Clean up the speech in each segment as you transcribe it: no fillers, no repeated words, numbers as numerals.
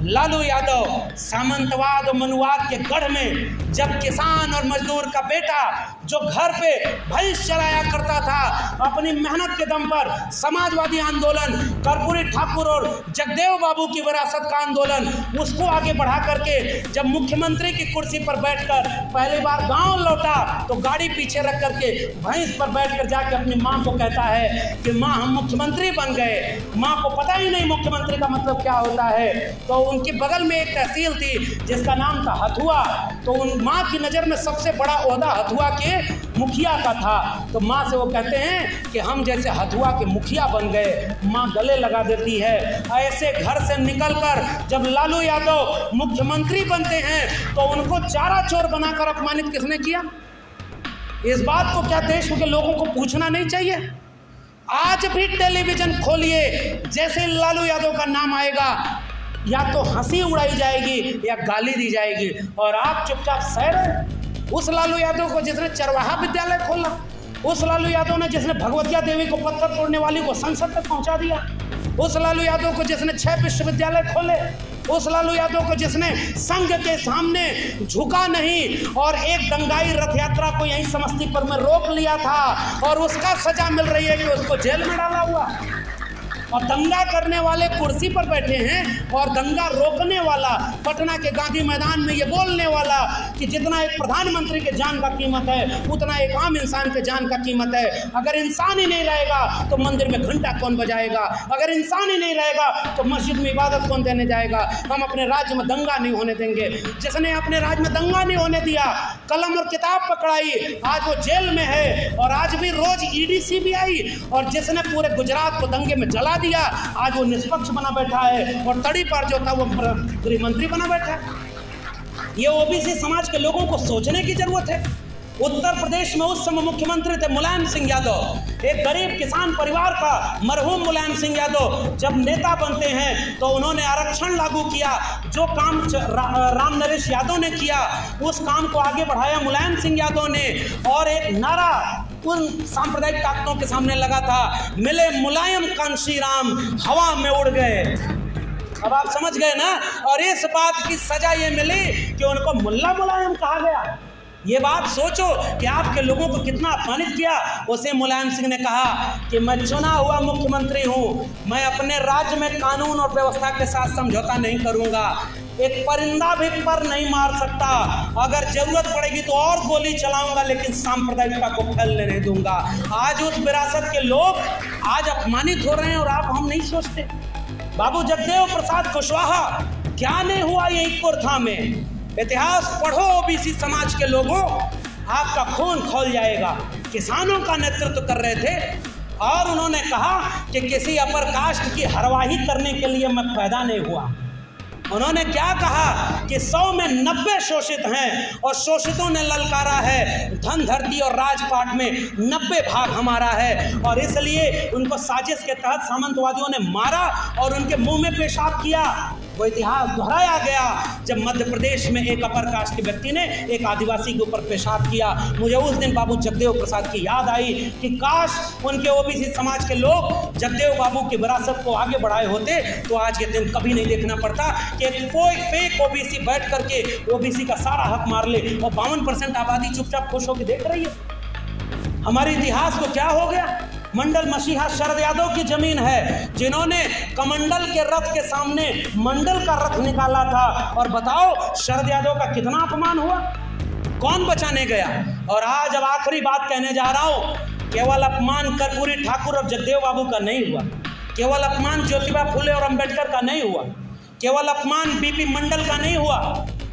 लालू यादव सामंतवाद और मनुवाद के गढ़ में जब किसान और मजदूर का बेटा जो घर पे भैंस चलाया करता था, अपनी मेहनत के दम पर समाजवादी आंदोलन, कर्पूरी ठाकुर और जगदेव बाबू की विरासत का आंदोलन, उसको आगे बढ़ा करके जब मुख्यमंत्री की कुर्सी पर बैठकर पहली बार गांव लौटा तो गाड़ी पीछे रख करके भैंस पर बैठकर जाके अपनी माँ को कहता है कि माँ हम मुख्यमंत्री बन गए। माँ को पता ही नहीं मुख्यमंत्री का मतलब क्या होता है। तो उनके बगल में एक तहसील थी जिसका नाम था हथुआ, तो उन माँ की नज़र में सबसे बड़ा ओहदा हथुआ के मुखिया का था। तो माँ से वो कहते हैं कि हम जैसे हथुआ के मुखिया बन गए। माँ गले लगा देती है। ऐसे घर से निकलकर जब लालू यादव मुख्यमंत्री बनते हैं तो उनको चारा चोर बनाकर अपमानित किसने किया? इस बात को क्या देश के लोगों को पूछना नहीं चाहिए? आज भी टेलीविजन खोलिए, जैसे लालू यादव का नाम आएगा या तो हंसी उड़ाई जाएगी या गाली दी जाएगी, और आप चुपचाप सह। उस लालू यादव को जिसने चरवाहा विद्यालय खोला, उस लालू यादव ने जिसने भगवतिया देवी को पत्थर तोड़ने वाली को संसद तक पहुंचा दिया, उस लालू यादव को जिसने 6 विश्वविद्यालय खोले, उस लालू यादव को जिसने संघ के सामने झुका नहीं और एक दंगाई रथ यात्रा को यहीं समस्तीपुर में रोक लिया था और उसका सजा मिल रही है कि उसको जेल में डाला हुआ। और दंगा करने वाले कुर्सी पर बैठे हैं और दंगा रोकने वाला पटना के गांधी मैदान में ये बोलने वाला कि जितना एक प्रधानमंत्री के जान का कीमत है उतना एक आम इंसान के जान का कीमत है। अगर इंसान ही नहीं रहेगा तो मंदिर में घंटा कौन बजाएगा? अगर इंसान ही नहीं रहेगा तो मस्जिद में इबादत कौन देने जाएगा? हम अपने राज्य में दंगा नहीं होने देंगे। जिसने अपने राज्य में दंगा नहीं होने दिया, कलम और किताब पकड़ाई, आज वो जेल में है और आज भी रोज ईडी सीबीआई, और जिसने पूरे गुजरात को दंगे में जला दिया आज वो निष्पक्ष बना बैठा है और तड़ी पर जो था वो गृह मंत्री बना बैठा है। ये ओबीसी समाज के लोगों को सोचने की जरूरत है। उत्तर प्रदेश में उस समय मुख्यमंत्री थे मुलायम सिंह यादव, एक गरीब किसान परिवार का मरहूम मुलायम सिंह यादव जब नेता बनते हैं तो उन्होंने आरक्षण लागू किया। जो काम राम नरेश यादव ने किया उस काम को आगे बढ़ाया मुलायम सिंह यादव ने, और एक नारा उन सांप्रदायिक ताकतों के सामने लगा था, मिले मुलायम कांशी राम हवा में उड़ गए। अब आप समझ गए ना? और इस बात की सजा ये मिली कि उनको मुल्ला मुलायम कहा गया। ये बात सोचो कि आपके लोगों को कितना अपमानित किया। उसे मुलायम सिंह ने कहा कि मैं चुना हुआ मुख्यमंत्री हूँ, मैं अपने राज्य में कानून और व्यवस्था के साथ समझौता नहीं करूँगा। एक परिंदा भी पर नहीं मार सकता, अगर जरूरत पड़ेगी तो और गोली चलाऊंगा, लेकिन सांप्रदायिकता को फैलने नहीं दूंगा। आज उस विरासत के लोग आज अपमानित हो रहे हैं और आप हम नहीं सोचते। बाबू जगदेव प्रसाद कुशवाहा क्या नहीं हुआ यही कुर्था में? इतिहास पढ़ो ओबीसी समाज के लोगों, आपका खून खौल जाएगा। किसानों का नेतृत्व कर रहे थे और उन्होंने कहा कि किसी अपर कास्ट की हरवाही करने के लिए मैं पैदा नहीं हुआ। उन्होंने क्या कहा कि 100 में 90 शोषित हैं और शोषितों ने ललकारा है, धन धरती और राजपाट में 90 भाग हमारा है, और इसलिए उनको साजिश के तहत सामंतवादियों ने मारा और उनके मुंह में पेशाब किया। वो इतिहास दोहराया गया जब मध्य प्रदेश में एक अपर कास्ट के व्यक्ति ने एक आदिवासी के ऊपर पेशाब किया। मुझे उस दिन बाबू जगदेव प्रसाद की याद आई कि काश उनके ओबीसी समाज के लोग जगदेव बाबू की विरासत को आगे बढ़ाए होते तो आज के दिन कभी नहीं देखना पड़ता कि कोई फेक ओबीसी बैठ करके ओबीसी का सारा हक मार ले और 52% आबादी चुपचाप खुश होकर देख रही है। हमारे इतिहास को क्या हो गया? मंडल मसीहा शरद यादव की जमीन है, जिन्होंने कमंडल के रथ के सामने मंडल का रथ निकाला था, और बताओ शरद यादव का कितना अपमान हुआ, कौन बचाने गया? और आज अब आखिरी बात कहने जा रहा हूँ, केवल अपमान कर्पूरी ठाकुर और जगदेव बाबू का नहीं हुआ, केवल अपमान ज्योतिबा फुले और अंबेडकर का नहीं हुआ, केवल अपमान बीपी मंडल का नहीं हुआ,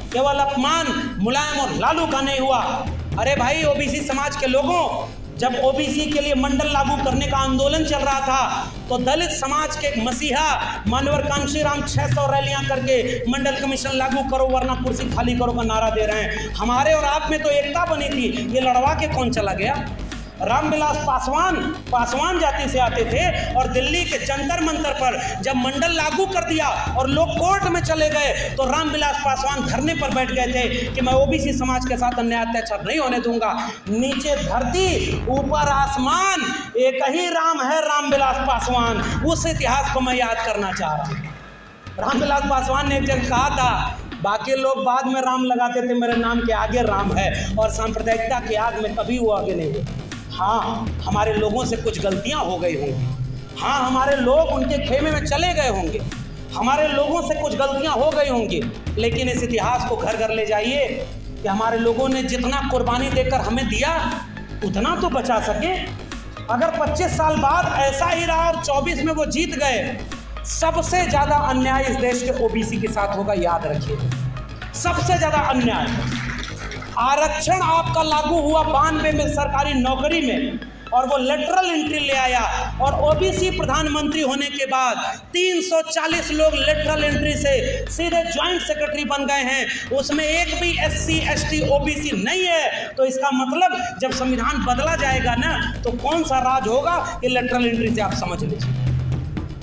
केवल अपमान मुलायम और लालू का नहीं हुआ। अरे भाई ओबीसी समाज के लोगों, जब ओबीसी के लिए मंडल लागू करने का आंदोलन चल रहा था तो दलित समाज के मसीहा मानवर कांशी राम 600 रैलियां करके मंडल कमीशन लागू करो वरना कुर्सी खाली करो का नारा दे रहे हैं। हमारे और आप में तो एकता बनी थी, ये लड़वा के कौन चला गया? रामविलास पासवान जाति से आते थे और दिल्ली के जंतर मंतर पर जब मंडल लागू कर दिया और लोग कोर्ट में चले गए तो रामविलास पासवान धरने पर बैठ गए थे कि मैं ओबीसी समाज के साथ अन्याय अत्याचार नहीं होने दूंगा। नीचे धरती ऊपर आसमान, एक ही राम है रामविलास पासवान। उस इतिहास को मैं याद करना चाह रहा हूँ। रामविलास पासवान ने एक जगह कहा था, बाकी लोग बाद में राम लगाते थे, मेरे नाम के आगे राम है, और सांप्रदायिकता की आग में कभी वो आगे नहीं हुए। हाँ, हमारे लोगों से कुछ गलतियां हो गई होंगी, हाँ हमारे लोग उनके खेमे में चले गए होंगे, हमारे लोगों से कुछ गलतियां हो गई होंगी, लेकिन इस इतिहास को घर घर ले जाइए कि हमारे लोगों ने जितना कुर्बानी देकर हमें दिया उतना तो बचा सके। अगर 25 साल बाद ऐसा ही रहा और 24 में वो जीत गए, सबसे ज़्यादा अन्याय इस देश के ओबीसी के साथ होगा, याद रखिए। सबसे ज़्यादा अन्याय। आरक्षण आपका लागू हुआ 92 में सरकारी नौकरी में, और वो लेटरल एंट्री ले आया, और ओबीसी प्रधानमंत्री होने के बाद 340 लोग लेटरल एंट्री से सीधे ज्वाइंट सेक्रेटरी बन गए हैं, उसमें एक भी SC ST OBC नहीं है। तो इसका मतलब जब संविधान बदला जाएगा ना, तो कौन सा राज होगा, ये लेटरल एंट्री से आप समझ लीजिए।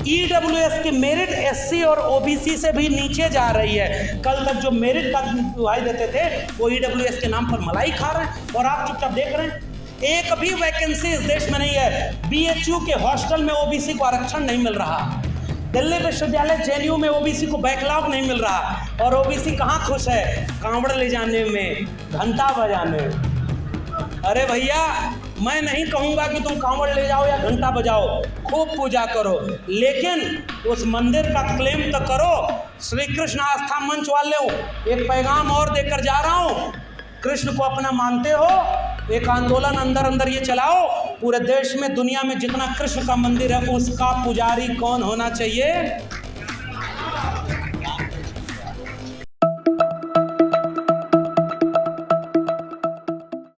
EWS की मेरिट SC और OBC से भी नीचे जा रही है। कल तक जो मेरिट का दुहाई देते थे वो EWS के नाम पर मलाई खा रहे हैं, और आप चुपचाप देख रहे हैं। एक भी वैकेंसी इस देश में नहीं है। BHU के हॉस्टल में OBC को आरक्षण नहीं मिल रहा, दिल्ली विश्वविद्यालय JNU में OBC को बैकलॉग नहीं मिल रहा, और OBC कहाँ खुश है, कांवड़ ले जाने में, घंटा बजाने में। अरे भैया, मैं नहीं कहूँगा कि तुम कांवड़ ले जाओ या घंटा बजाओ, खूब पूजा करो, लेकिन उस मंदिर का क्लेम तो करो। श्री कृष्ण आस्था मंच वाले एक पैगाम और देकर जा रहा हूँ, कृष्ण को अपना मानते हो, एक आंदोलन अंदर अंदर ये चलाओ, पूरे देश में दुनिया में जितना कृष्ण का मंदिर है उसका पुजारी कौन होना चाहिए।